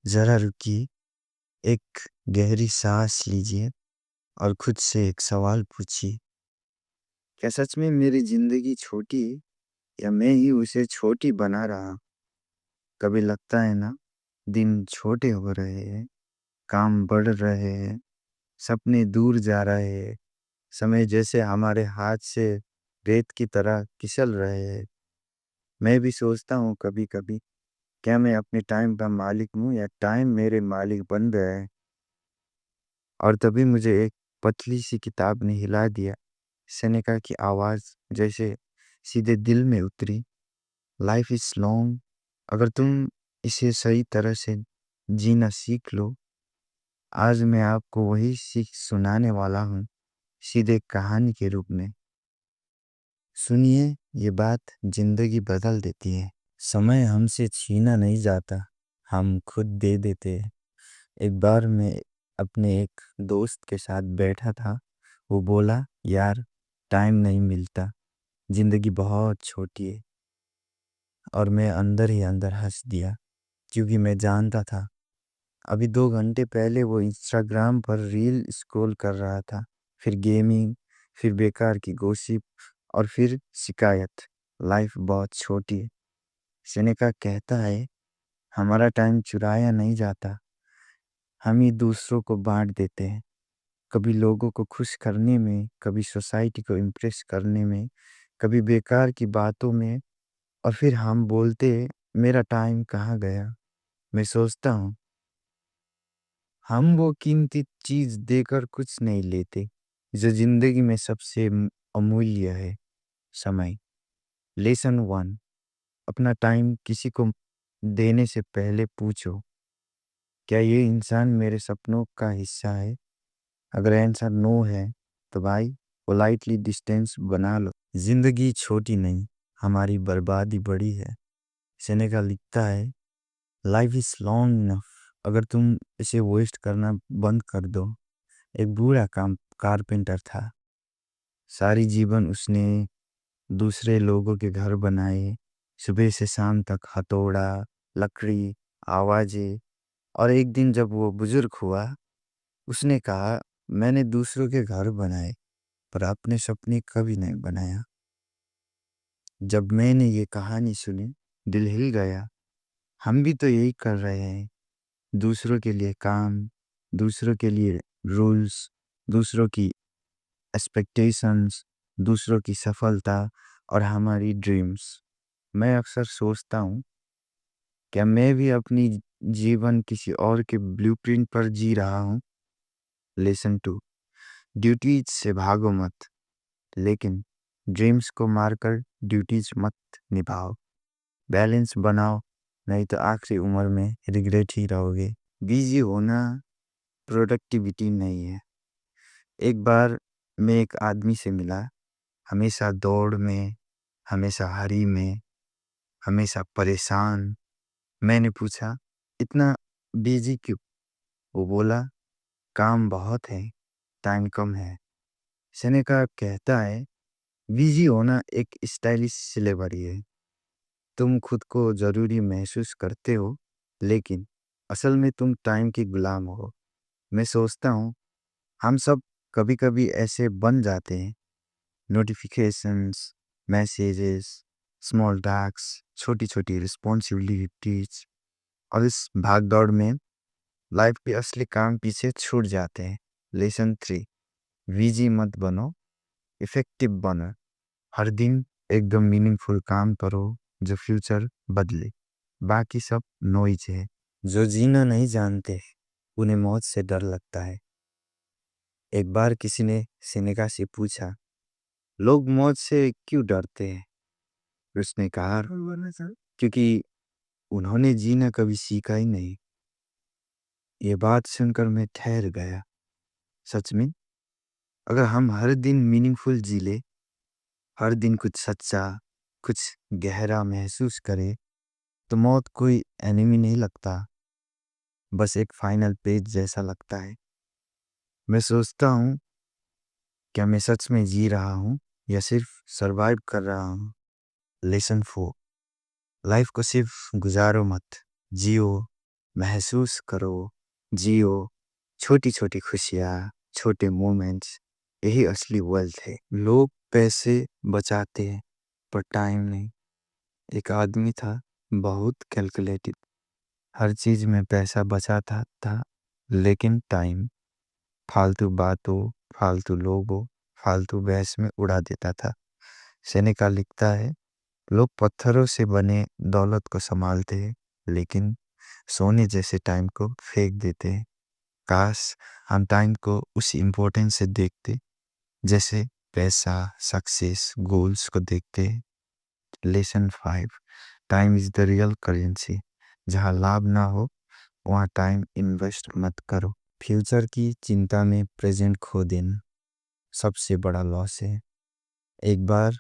ज़रा रुकिए, एक गहरी सांस लीजिए और खुद से एक सवाल पूछिए, क्या सच में मेरी ज़िंदगी छोटी है या मैं ही उसे छोटी बना रहा हूँ? कभी लगता है ना, दिन छोटे हो रहे हैं, काम बढ़ रहे हैं, सपने दूर जा रहे हैं, समय जैसे हमारे हाथ से रेत की तरह फिसल रहे हैं। मैं भी सोचता हूँ कभी-कभी, क्या मैं अपने टाइम का मालिक हूँ या टाइम मेरे मालिक बन गया है? और तभी मुझे एक पतली सी किताब ने हिला दिया। सेनेका की आवाज़ जैसे सीधे दिल में उतरी। लाइफ इज़ लॉन्ग, अगर तुम इसे सही तरह से जीना सीख लो। आज मैं आपको वही सीख सुनाने वाला हूँ, सीधे कहानी के रूप में। सुनिए, ये बात जिंदगी बदल देती है। समय हमसे छीना नहीं जाता, हम खुद दे देते हैं। एक बार मैं अपने एक दोस्त के साथ बैठा था। वो बोला, यार, टाइम नहीं मिलता, जिंदगी बहुत छोटी है। और मैं अंदर ही अंदर हंस दिया, क्योंकि मैं जानता था अभी 2 घंटे पहले वो इंस्टाग्राम पर रील स्क्रॉल कर रहा था। फिर गेमिंग, फिर बेकार की गॉसिप, और फिर शिकायत। लाइफ बहुत छोटी है। सेनेका कहता है, हमारा टाइम चुराया नहीं जाता, हम ही दूसरों को बांट देते हैं। कभी लोगों को खुश करने में, कभी सोसाइटी को इम्प्रेस करने में, कभी बेकार की बातों में। और फिर हम बोलते, मेरा टाइम कहाँ गया? मैं सोचता हूँ, हम वो कीमती चीज देकर कुछ नहीं लेते जो जिंदगी में सबसे अमूल्य है, समय। लेसन वन, अपना टाइम किसी को देने से पहले पूछो, क्या ये इंसान मेरे सपनों का हिस्सा है? अगर आंसर नो है, तो भाई पोलाइटली डिस्टेंस बना लो। जिंदगी छोटी नहीं, हमारी बर्बादी बड़ी है। सेनेका लिखता है, लाइफ इज लॉन्ग इनफ, अगर तुम इसे वेस्ट करना बंद कर दो। एक बूढ़ा काम कारपेंटर था। सारी जीवन उसने दूसरे लोगों के घर बनाए, सुबह से शाम तक हथौड़ा, लकड़ी, आवाजें। और एक दिन जब वो बुजुर्ग हुआ, उसने कहा, मैंने दूसरों के घर बनाए पर अपने सपने कभी नहीं बनाया। जब मैंने ये कहानी सुनी, दिल हिल गया। हम भी तो यही कर रहे हैं, दूसरों के लिए काम, दूसरों के लिए रूल्स, दूसरों की एक्सपेक्टेशंस, दूसरों की सफलता और हमारी ड्रीम्स। मैं अक्सर सोचता हूँ, क्या मैं भी अपनी जीवन किसी और के ब्लूप्रिंट पर जी रहा हूँ? लेसन टू, ड्यूटीज से भागो मत, लेकिन ड्रीम्स को मारकर ड्यूटीज मत निभाओ। बैलेंस बनाओ, नहीं तो आखिरी उम्र में रिग्रेट ही रहोगे। बिजी होना प्रोडक्टिविटी नहीं है। एक बार मैं एक आदमी से मिला, हमेशा दौड़ में, हमेशा हरी में, हमेशा परेशान। मैंने पूछा, इतना बिजी क्यों? वो बोला, काम बहुत है, टाइम कम है। सेनेका कहता है, बिजी होना एक स्टाइलिश सिलेबरी है। तुम खुद को जरूरी महसूस करते हो, लेकिन असल में तुम टाइम की गुलाम हो। मैं सोचता हूँ, हम सब कभी कभी ऐसे बन जाते हैं। नोटिफिकेशंस, मैसेजेस, स्मॉल टास्क, छोटी छोटी रिस्पॉन्सिबिलिटीज, और इस भाग दौड़ में लाइफ के असली काम पीछे छूट जाते हैं। लेसन 3, बिजी मत बनो, इफेक्टिव बनो। हर दिन एकदम मीनिंगफुल काम करो जो फ्यूचर बदले। बाकी सब नॉइज है। जो जीना नहीं जानते, उन्हें मौत से डर लगता है। एक बार किसी ने सेनेका से पूछा, लोग मौत से क्यों डरते हैं? उसने कहा, क्योंकि उन्होंने जीना कभी सीखा ही नहीं। ये बात सुनकर मैं ठहर गया। सच में, अगर हम हर दिन मीनिंगफुल जी ले, हर दिन कुछ सच्चा, कुछ गहरा महसूस करे, तो मौत कोई एनिमी नहीं लगता, बस एक फाइनल पेज जैसा लगता है। मैं सोचता हूँ, क्या मैं सच में जी रहा हूँ या सिर्फ सरवाइव कर रहा हूँ? लेसन 4, लाइफ को सिर्फ गुजारो मत, जियो। महसूस करो, जियो, छोटी-छोटी खुशियाँ, छोटे मोमेंट्स, यही असली वेल्थ है। लोग पैसे बचाते हैं, पर टाइम नहीं। एक आदमी था, बहुत कैलकुलेटेड, हर चीज़ में पैसा बचाता था, लेकिन टाइम फालतू बातों, फालतू लोगों, फालतू बहस में उड़ा देता था। सेनेका लिखता है, लोग पत्थरों से बने दौलत को संभालते हैं, लेकिन सोने जैसे टाइम को फेंक देते हैं। काश हम टाइम को उसी इम्पोर्टेंस से देखते जैसे पैसा, सक्सेस, गोल्स को देखते हैं। Lesson 5, time is the real currency. जहाँ लाभ ना हो वहाँ टाइम इन्वेस्ट मत करो। फ्यूचर की चिंता में प्रेजेंट खो देना सबसे बड़ा लॉस है। एक बार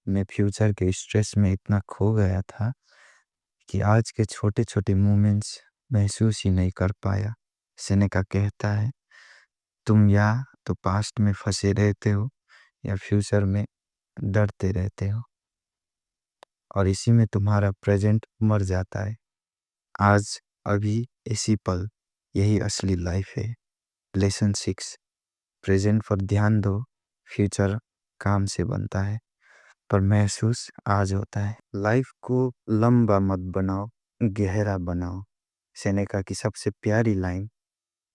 मैं फ्यूचर के स्ट्रेस में इतना खो गया था कि आज के छोटे छोटे मोमेंट्स महसूस ही नहीं कर पाया। सेनेका कहता है, तुम या तो पास्ट में फंसे रहते हो या फ्यूचर में डरते रहते हो, और इसी में तुम्हारा प्रेजेंट मर जाता है। आज, अभी, इसी पल, यही असली लाइफ है। लेसन 6, प्रेजेंट पर ध्यान दो, फ्यूचर काम से बनता है, पर महसूस आज होता है। लाइफ को लंबा मत बनाओ, गहरा बनाओ। सेनेका की सबसे प्यारी line,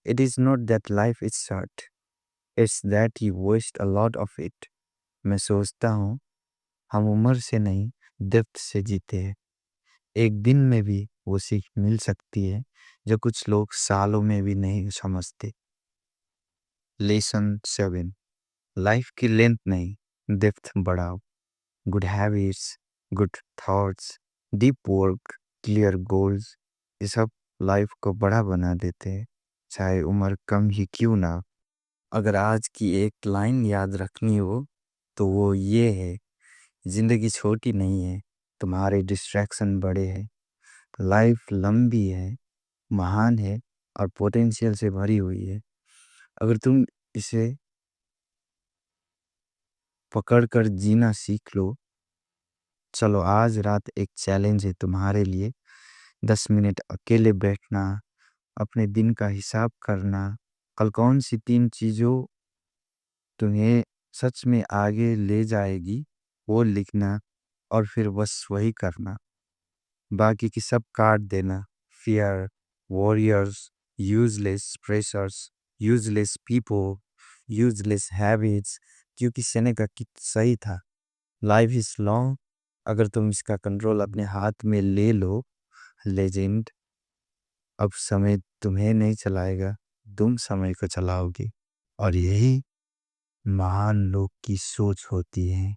it is not that life is short, it's that you waste a lot of it. मैं सोचता हूँ हम उम्र से नहीं, डेप्थ से जीते हैं। एक दिन में भी वो सीख मिल सकती है जो कुछ लोग सालों में भी नहीं समझते। लेसन 7, लाइफ की लेंथ नहीं, डेप्थ बढ़ाओ। Good habits, good thoughts, deep work, clear goals, ये सब लाइफ को बड़ा बना देते हैं, चाहे उम्र कम ही क्यों ना हो। अगर आज की एक लाइन याद रखनी हो तो वो ये है, जिंदगी छोटी नहीं है, तुम्हारे डिस्ट्रैक्शन बड़े हैं। लाइफ लंबी है, महान है, और पोटेंशियल से भरी हुई है। अगर तुम इसे पकड़कर जीना सीख लो। चलो आज रात एक चैलेंज है तुम्हारे लिए, 10 मिनट अकेले बैठना, अपने दिन का हिसाब करना, कल कौन सी 3 चीज़ों तुम्हें सच में आगे ले जाएगी वो लिखना, और फिर बस वही करना। बाकी की सब काट देना, fear, warriors, useless pressures, useless people, useless habits, क्योंकि सेनेका की सही था, लाइफ इज लॉन्ग, अगर तुम इसका कंट्रोल अपने हाथ में ले लो। लेजेंड, अब समय तुम्हें नहीं चलाएगा, तुम समय को चलाओगे, और यही महान लोग की सोच होती है।